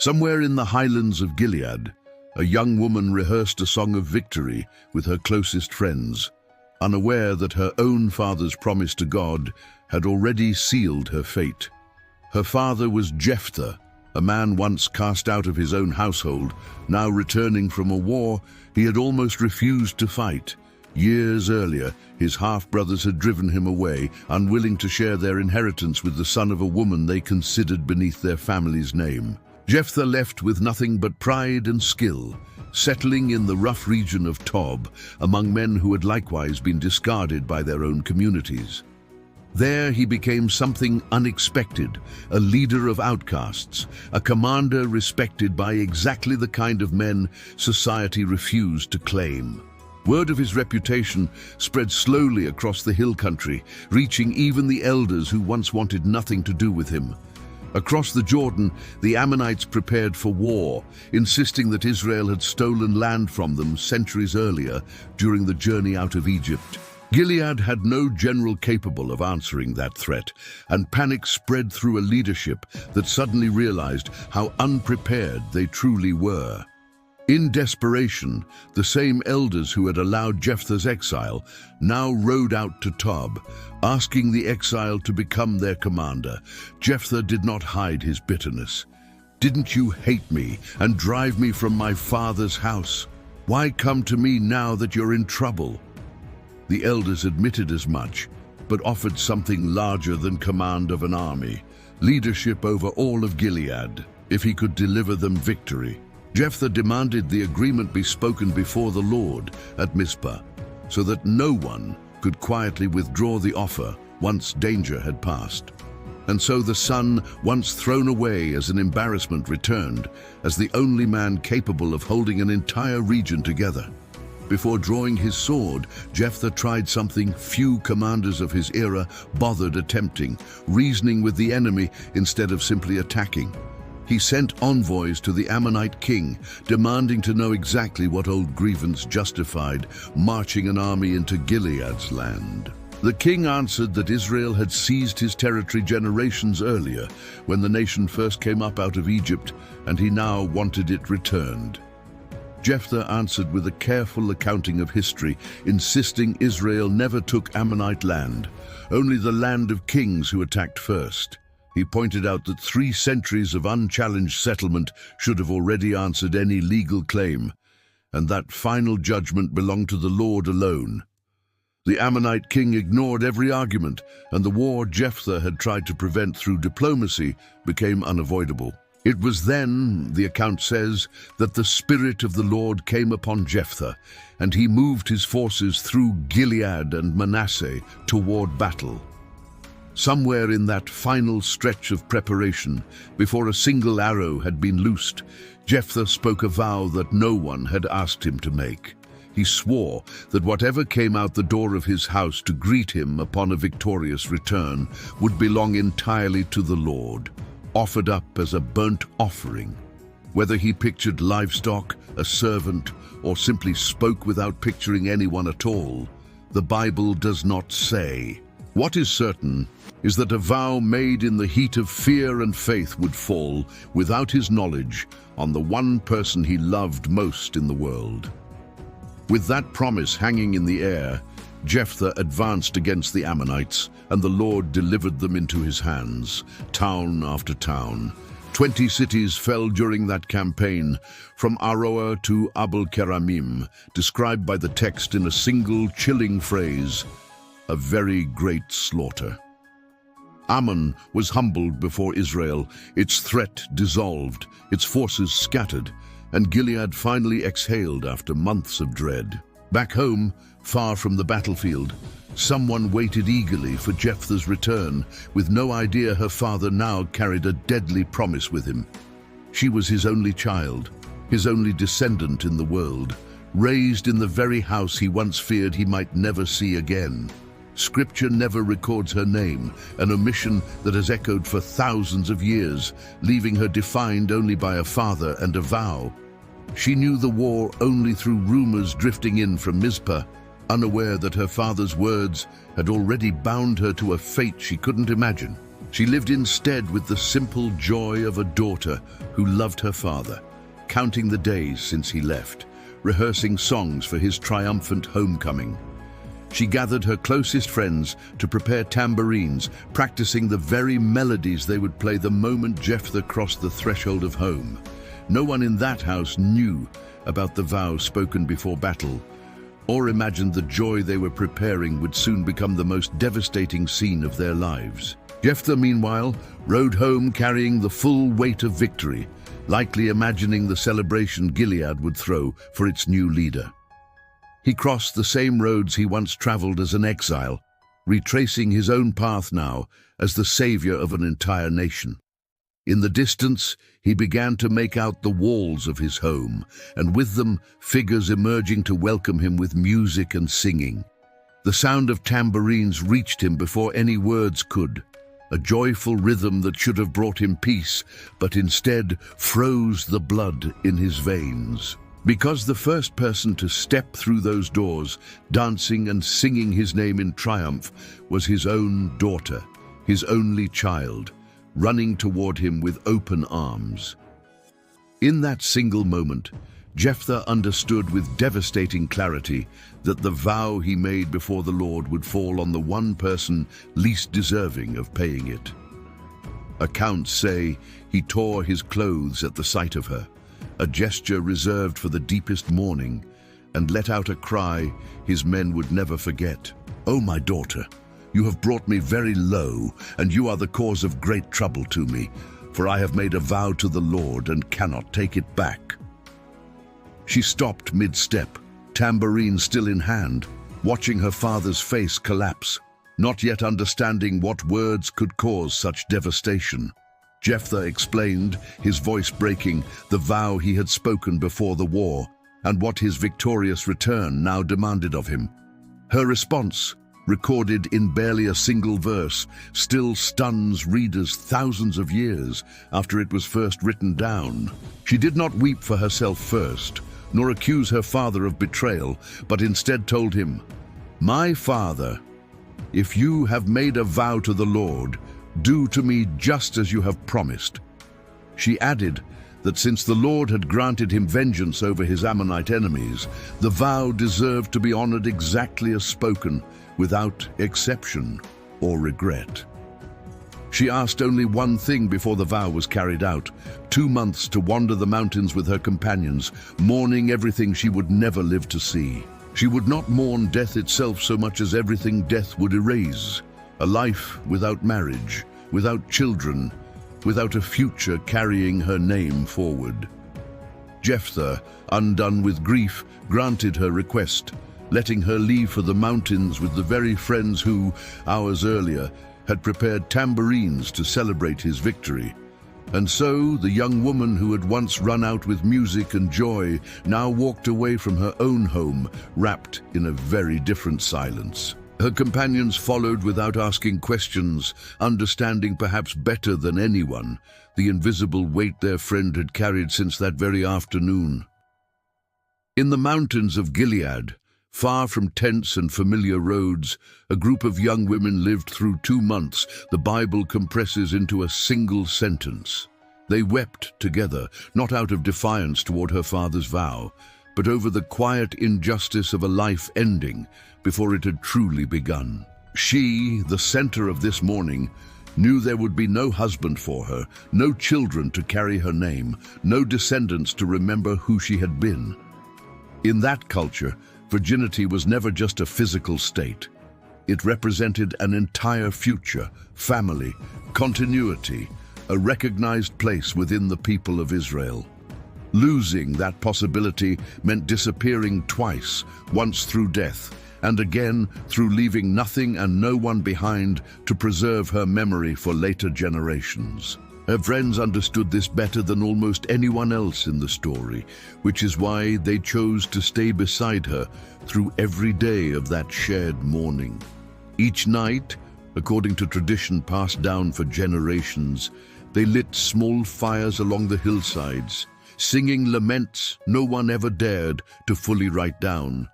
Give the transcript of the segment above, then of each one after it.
Somewhere in the highlands of Gilead, a young woman rehearsed a song of victory with her closest friends, unaware that her own father's promise to God had already sealed her fate. Her father was Jephthah, a man once cast out of his own household, now returning from a war he had almost refused to fight. Years earlier, his half-brothers had driven him away, unwilling to share their inheritance with the son of a woman they considered beneath their family's name. Jephthah left with nothing but pride and skill, settling in the rough region of Tob, among men who had likewise been discarded by their own communities. There he became something unexpected, a leader of outcasts, a commander respected by exactly the kind of men society refused to claim. Word of his reputation spread slowly across the hill country, reaching even the elders who once wanted nothing to do with him. Across the Jordan, the Ammonites prepared for war, insisting that Israel had stolen land from them centuries earlier during the journey out of Egypt. Gilead had no general capable of answering that threat, and panic spread through a leadership that suddenly realized how unprepared they truly were. In desperation, the same elders who had allowed Jephthah's exile now rode out to Tob, asking the exile to become their commander. Jephthah did not hide his bitterness. "Didn't you hate me and drive me from my father's house? Why come to me now that you're in trouble?" The elders admitted as much, but offered something larger than command of an army, leadership over all of Gilead, if he could deliver them victory. Jephthah demanded the agreement be spoken before the Lord at Mizpah, so that no one could quietly withdraw the offer once danger had passed. And so the son, once thrown away as an embarrassment, returned as the only man capable of holding an entire region together. Before drawing his sword, Jephthah tried something few commanders of his era bothered attempting, reasoning with the enemy instead of simply attacking. He sent envoys to the Ammonite king, demanding to know exactly what old grievance justified marching an army into Gilead's land. The king answered that Israel had seized his territory generations earlier, when the nation first came up out of Egypt, and he now wanted it returned. Jephthah answered with a careful accounting of history, insisting Israel never took Ammonite land, only the land of kings who attacked first. He pointed out that 3 centuries of unchallenged settlement should have already answered any legal claim, and that final judgment belonged to the Lord alone. The Ammonite king ignored every argument, and the war Jephthah had tried to prevent through diplomacy became unavoidable. It was then, the account says, that the Spirit of the Lord came upon Jephthah, and he moved his forces through Gilead and Manasseh toward battle. Somewhere in that final stretch of preparation, before a single arrow had been loosed, Jephthah spoke a vow that no one had asked him to make. He swore that whatever came out the door of his house to greet him upon a victorious return would belong entirely to the Lord, offered up as a burnt offering. Whether he pictured livestock, a servant, or simply spoke without picturing anyone at all, the Bible does not say. What is certain is that a vow made in the heat of fear and faith would fall, without his knowledge, on the one person he loved most in the world. With that promise hanging in the air, Jephthah advanced against the Ammonites, and the Lord delivered them into his hands, town after town. 20 cities fell during that campaign, from Aroer to Abel-Keramim, described by the text in a single chilling phrase: a very great slaughter. Ammon was humbled before Israel, its threat dissolved, its forces scattered, and Gilead finally exhaled after months of dread. Back home, far from the battlefield, someone waited eagerly for Jephthah's return, with no idea her father now carried a deadly promise with him. She was his only child, his only descendant in the world, raised in the very house he once feared he might never see again. Scripture never records her name, an omission that has echoed for thousands of years, leaving her defined only by a father and a vow. She knew the war only through rumors drifting in from Mizpah, unaware that her father's words had already bound her to a fate she couldn't imagine. She lived instead with the simple joy of a daughter who loved her father, counting the days since he left, rehearsing songs for his triumphant homecoming. She gathered her closest friends to prepare tambourines, practicing the very melodies they would play the moment Jephthah crossed the threshold of home. No one in that house knew about the vow spoken before battle, or imagined the joy they were preparing would soon become the most devastating scene of their lives. Jephthah, meanwhile, rode home carrying the full weight of victory, likely imagining the celebration Gilead would throw for its new leader. He crossed the same roads he once traveled as an exile, retracing his own path now as the savior of an entire nation. In the distance, he began to make out the walls of his home, and with them, figures emerging to welcome him with music and singing. The sound of tambourines reached him before any words could, a joyful rhythm that should have brought him peace, but instead froze the blood in his veins. Because the first person to step through those doors, dancing and singing his name in triumph, was his own daughter, his only child, running toward him with open arms. In that single moment, Jephthah understood with devastating clarity that the vow he made before the Lord would fall on the one person least deserving of paying it. Accounts say he tore his clothes at the sight of her, a gesture reserved for the deepest mourning, and let out a cry his men would never forget. "Oh, my daughter, you have brought me very low, and you are the cause of great trouble to me, for I have made a vow to the Lord and cannot take it back." She stopped mid-step, tambourine still in hand, watching her father's face collapse, not yet understanding what words could cause such devastation. Jephthah explained, his voice breaking, the vow he had spoken before the war, and what his victorious return now demanded of him. Her response, recorded in barely a single verse, still stuns readers thousands of years after it was first written down. She did not weep for herself first, nor accuse her father of betrayal, but instead told him, "My father, if you have made a vow to the Lord, do to me just as you have promised." She added that since the Lord had granted him vengeance over his Ammonite enemies, the vow deserved to be honored exactly as spoken, without exception or regret. She asked only one thing before the vow was carried out: 2 months to wander the mountains with her companions, mourning everything she would never live to see. She would not mourn death itself so much as everything death would erase: a life without marriage, without children, without a future carrying her name forward. Jephthah, undone with grief, granted her request, letting her leave for the mountains with the very friends who, hours earlier, had prepared tambourines to celebrate his victory. And so, the young woman who had once run out with music and joy now walked away from her own home, wrapped in a very different silence. Her companions followed without asking questions, understanding perhaps better than anyone the invisible weight their friend had carried since that very afternoon. In the mountains of Gilead, far from tents and familiar roads, a group of young women lived through 2 months the Bible compresses into a single sentence. They wept together, not out of defiance toward her father's vow, but over the quiet injustice of a life ending before it had truly begun. She, the center of this mourning, knew there would be no husband for her, no children to carry her name, no descendants to remember who she had been. In that culture, virginity was never just a physical state. It represented an entire future, family, continuity, a recognized place within the people of Israel. Losing that possibility meant disappearing twice, once through death, and again through leaving nothing and no one behind to preserve her memory for later generations. Her friends understood this better than almost anyone else in the story, which is why they chose to stay beside her through every day of that shared mourning. Each night, according to tradition passed down for generations, they lit small fires along the hillsides, singing laments no one ever dared to fully write down.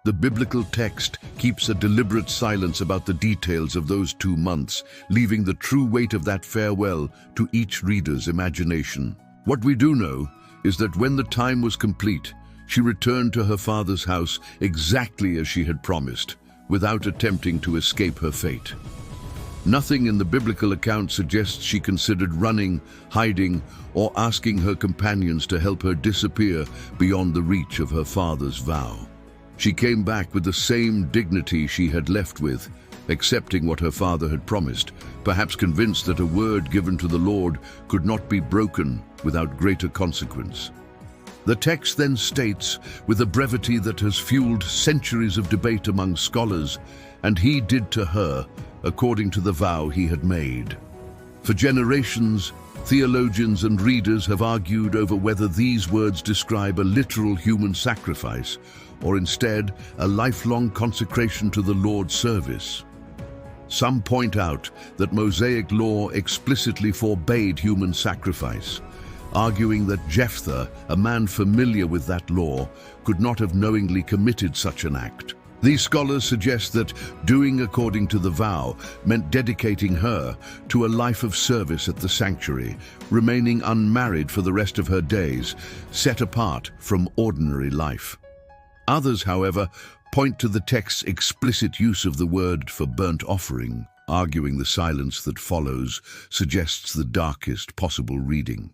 The biblical text keeps a deliberate silence about the details of those 2 months, leaving the true weight of that farewell to each reader's imagination. What we do know is that when the time was complete, she returned to her father's house exactly as she had promised, without attempting to escape her fate. Nothing in the biblical account suggests she considered running, hiding, or asking her companions to help her disappear beyond the reach of her father's vow. She came back with the same dignity she had left with, accepting what her father had promised, perhaps convinced that a word given to the Lord could not be broken without greater consequence. The text then states, with a brevity that has fueled centuries of debate among scholars, "And he did to her according to the vow he had made." For generations, theologians and readers have argued over whether these words describe a literal human sacrifice, or instead a lifelong consecration to the Lord's service. Some point out that Mosaic law explicitly forbade human sacrifice, arguing that Jephthah, a man familiar with that law, could not have knowingly committed such an act. These scholars suggest that doing according to the vow meant dedicating her to a life of service at the sanctuary, remaining unmarried for the rest of her days, set apart from ordinary life. Others, however, point to the text's explicit use of the word for burnt offering, arguing the silence that follows suggests the darkest possible reading.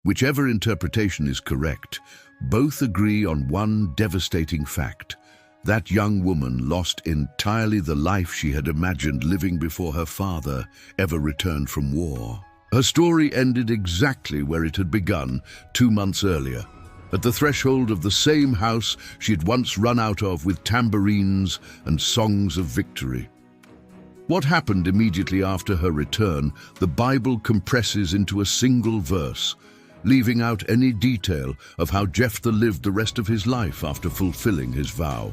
Whichever interpretation is correct, both agree on one devastating fact. That young woman lost entirely the life she had imagined living before her father ever returned from war. Her story ended exactly where it had begun 2 months earlier, at the threshold of the same house she had once run out of with tambourines and songs of victory. What happened immediately after her return, the Bible compresses into a single verse, leaving out any detail of how Jephthah lived the rest of his life after fulfilling his vow.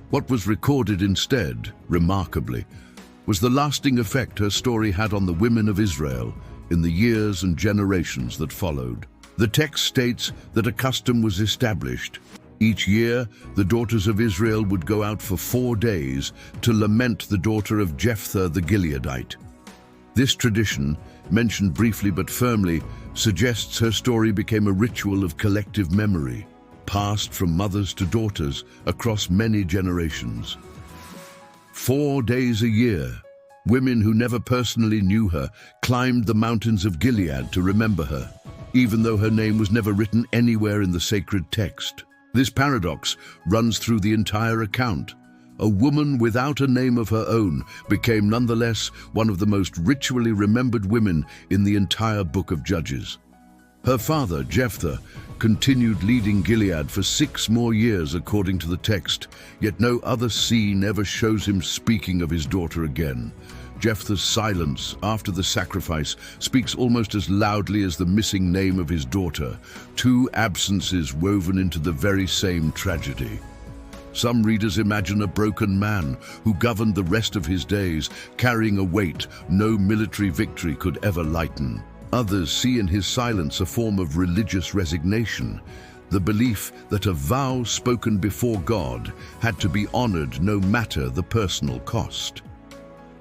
What was recorded instead, remarkably, was the lasting effect her story had on the women of Israel in the years and generations that followed. The text states that a custom was established. Each year, the daughters of Israel would go out for 4 days to lament the daughter of Jephthah the Gileadite. This tradition, mentioned briefly but firmly, suggests her story became a ritual of collective memory, passed from mothers to daughters across many generations. 4 days a year, women who never personally knew her climbed the mountains of Gilead to remember her, even though her name was never written anywhere in the sacred text. This paradox runs through the entire account. A woman without a name of her own became nonetheless one of the most ritually remembered women in the entire book of Judges. Her father, Jephthah, continued leading Gilead for 6 more years according to the text, yet no other scene ever shows him speaking of his daughter again. Jephthah's silence after the sacrifice speaks almost as loudly as the missing name of his daughter, 2 absences woven into the very same tragedy. Some readers imagine a broken man who governed the rest of his days, carrying a weight no military victory could ever lighten. Others see in his silence a form of religious resignation, the belief that a vow spoken before God had to be honored no matter the personal cost.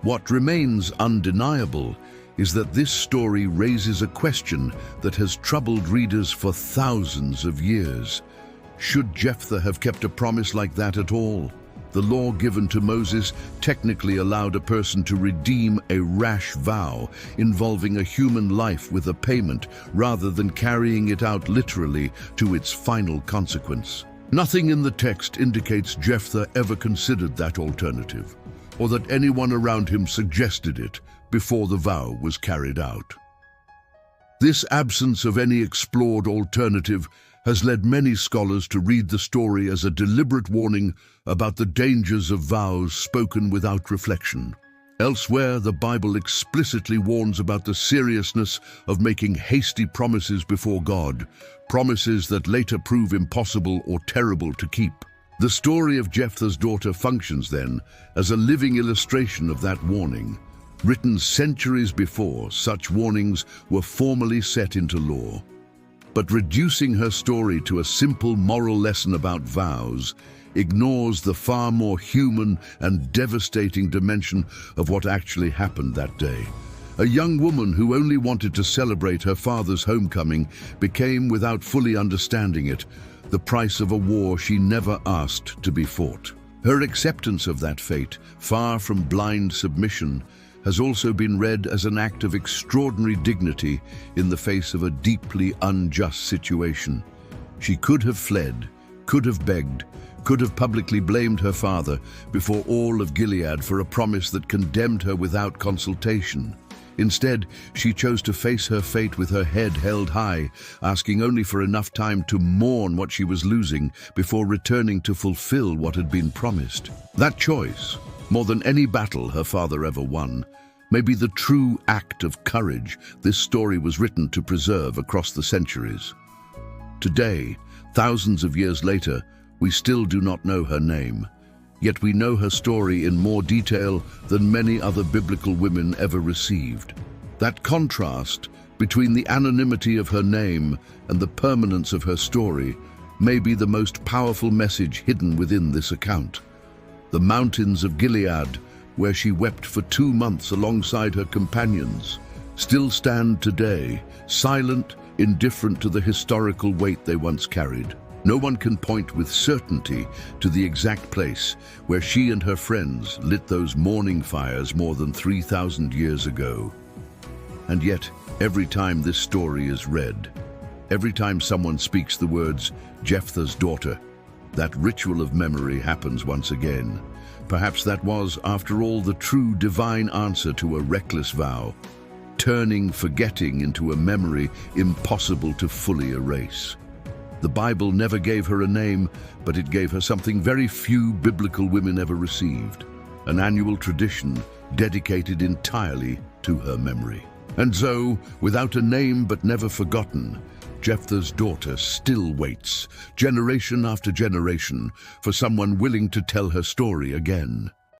What remains undeniable is that this story raises a question that has troubled readers for thousands of years. Should Jephthah have kept a promise like that at all? The law given to Moses technically allowed a person to redeem a rash vow involving a human life with a payment rather than carrying it out literally to its final consequence. Nothing in the text indicates Jephthah ever considered that alternative, or that anyone around him suggested it before the vow was carried out. This absence of any explored alternative has led many scholars to read the story as a deliberate warning about the dangers of vows spoken without reflection. Elsewhere, the Bible explicitly warns about the seriousness of making hasty promises before God, promises that later prove impossible or terrible to keep. The story of Jephthah's daughter functions then as a living illustration of that warning. Written centuries before, such warnings were formally set into law. But reducing her story to a simple moral lesson about vows ignores the far more human and devastating dimension of what actually happened that day. A young woman who only wanted to celebrate her father's homecoming became, without fully understanding it, the price of a war she never asked to be fought. Her acceptance of that fate, far from blind submission, has also been read as an act of extraordinary dignity in the face of a deeply unjust situation. She could have fled, could have begged, could have publicly blamed her father before all of Gilead for a promise that condemned her without consultation. Instead, she chose to face her fate with her head held high, asking only for enough time to mourn what she was losing before returning to fulfill what had been promised. That choice, more than any battle her father ever won, may be the true act of courage this story was written to preserve across the centuries. Today, thousands of years later, we still do not know her name. Yet we know her story in more detail than many other biblical women ever received. That contrast between the anonymity of her name and the permanence of her story may be the most powerful message hidden within this account. The mountains of Gilead, where she wept for 2 months alongside her companions, still stand today, silent, indifferent to the historical weight they once carried. No one can point with certainty to the exact place where she and her friends lit those morning fires more than 3,000 years ago. And yet, every time this story is read, every time someone speaks the words, Jephthah's daughter, that ritual of memory happens once again. Perhaps that was, after all, the true divine answer to a reckless vow, turning forgetting into a memory impossible to fully erase. The Bible never gave her a name, but it gave her something very few biblical women ever received, an annual tradition dedicated entirely to her memory. And so, without a name but never forgotten, Jephthah's daughter still waits, generation after generation, for someone willing to tell her story again.